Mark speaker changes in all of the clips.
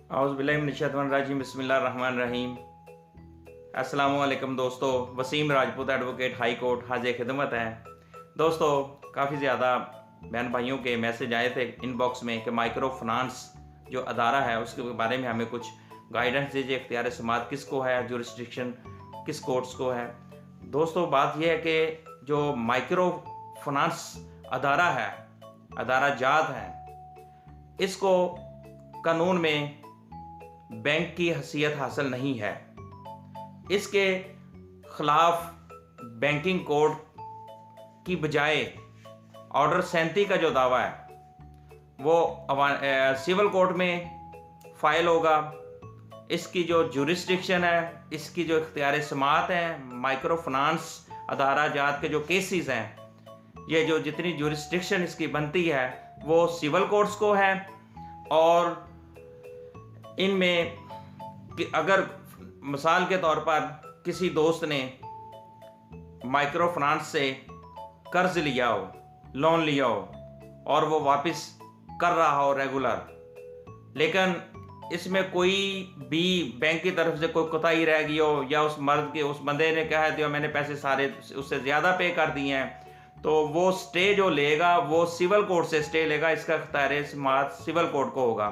Speaker 1: औज़ुबिल्लाहिमिनश्शैतानिर्रजीम बिस्मिल्लाहिर्रहमानिर्रहीम। अस्सलामुअलैकुम दोस्तों, Waseem Rajput advocate high court हाजिर खिदमत है। दोस्तों, काफ़ी ज़्यादा बहन भाइयों के मैसेज आए थे इनबॉक्स में कि माइक्रो फाइनेंस जो अदारा है उसके बारे में हमें कुछ गाइडेंस दीजिए, इख्तियार समात किसको है, जुरिस्डिक्शन किस कोर्ट्स को है। दोस्तों, बात यह है कि जो माइक्रो फाइनेंस अदारा है, अदारा जात है, इसको कानून में बैंक की हैसियत हासिल नहीं है। इसके खिलाफ बैंकिंग कोड की बजाय ऑर्डर 37 का जो दावा है वो सिविल कोर्ट में फाइल होगा। इसकी जो जुरिस्डिक्शन है, इसकी जो इख्तियार समात है, माइक्रो फाइनेंस अदारा जात के जो केसेस हैं, ये जो जितनी जुरिस्डिक्शन इसकी बनती है वो सिविल कोर्ट्स को है। और इनमें अगर मिसाल के तौर पर किसी दोस्त ने माइक्रो फाइनेंस से कर्ज लिया हो, लोन लिया हो और वो वापस कर रहा हो रेगुलर, लेकिन इसमें कोई भी बैंक की तरफ से कोई कोताही रह गई हो या उस बंदे ने कहा है मैंने पैसे सारे उससे ज़्यादा पे कर दिए हैं, तो वो स्टे जो लेगा वो सिविल कोर्ट से स्टे लेगा। इसका इख्तियार समात सिविल कोर्ट को होगा।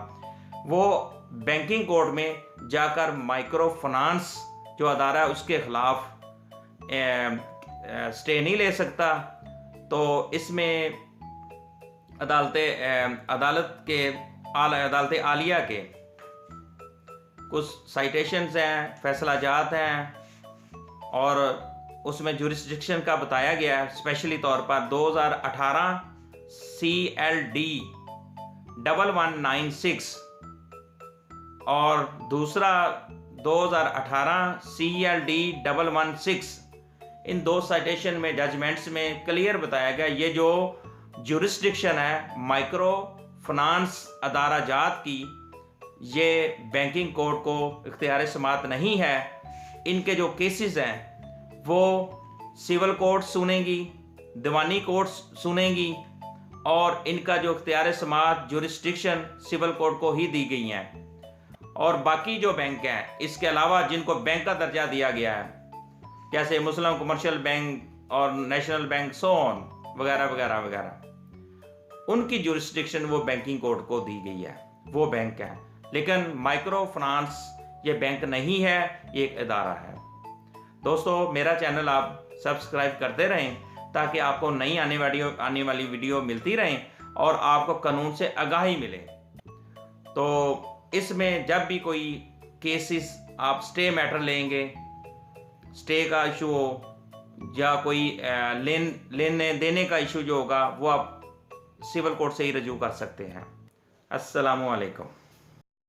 Speaker 1: वो बैंकिंग कोर्ट में जाकर माइक्रो फाइनेंस जो अदारा है उसके खिलाफ स्टे नहीं ले सकता। तो इसमें अदालत आलिया के कुछ साइटेशंस हैं, फैसला जात हैं और उसमें जुरिस्डिक्शन का बताया गया है। स्पेशली तौर पर 2018 CLD 1196 और दूसरा 2018 CLD 116, इन दो साइटेशन में जजमेंट्स में क्लियर बताया गया ये जो जुरिस्डिक्शन है माइक्रो फाइनेंस अदारा जात की, ये बैंकिंग कोर्ट को इख्तियार समात नहीं है। इनके जो केसेस हैं वो सिविल कोर्ट सुनेंगी, दीवानी कोर्ट सुनेंगी और इनका जो इख्तियार समात जुरिस्डिक्शन सिविल कोर्ट को ही दी गई हैं। और बाकी जो बैंक हैं इसके अलावा जिनको बैंक का दर्जा दिया गया है, जैसे मुस्लिम कमर्शियल बैंक और नेशनल बैंक सोन वगैरह वगैरह वगैरह, उनकी जुरिस्डिक्शन वो बैंकिंग कोर्ट को दी गई है, वो बैंक है। लेकिन माइक्रो फाइनेंस ये बैंक नहीं है, ये एक अदारा है। दोस्तों, मेरा चैनल आप सब्सक्राइब करते रहें ताकि आपको नई आने वाली वीडियो मिलती रहें और आपको कानून से आगाही मिले। तो इसमें जब भी कोई केसेस आप स्टे मैटर लेंगे, स्टे का इशू हो या कोई लेने देने का इशू जो होगा वो आप सिविल कोर्ट से ही रजू कर सकते हैं। अस्सलामु अलैकुम।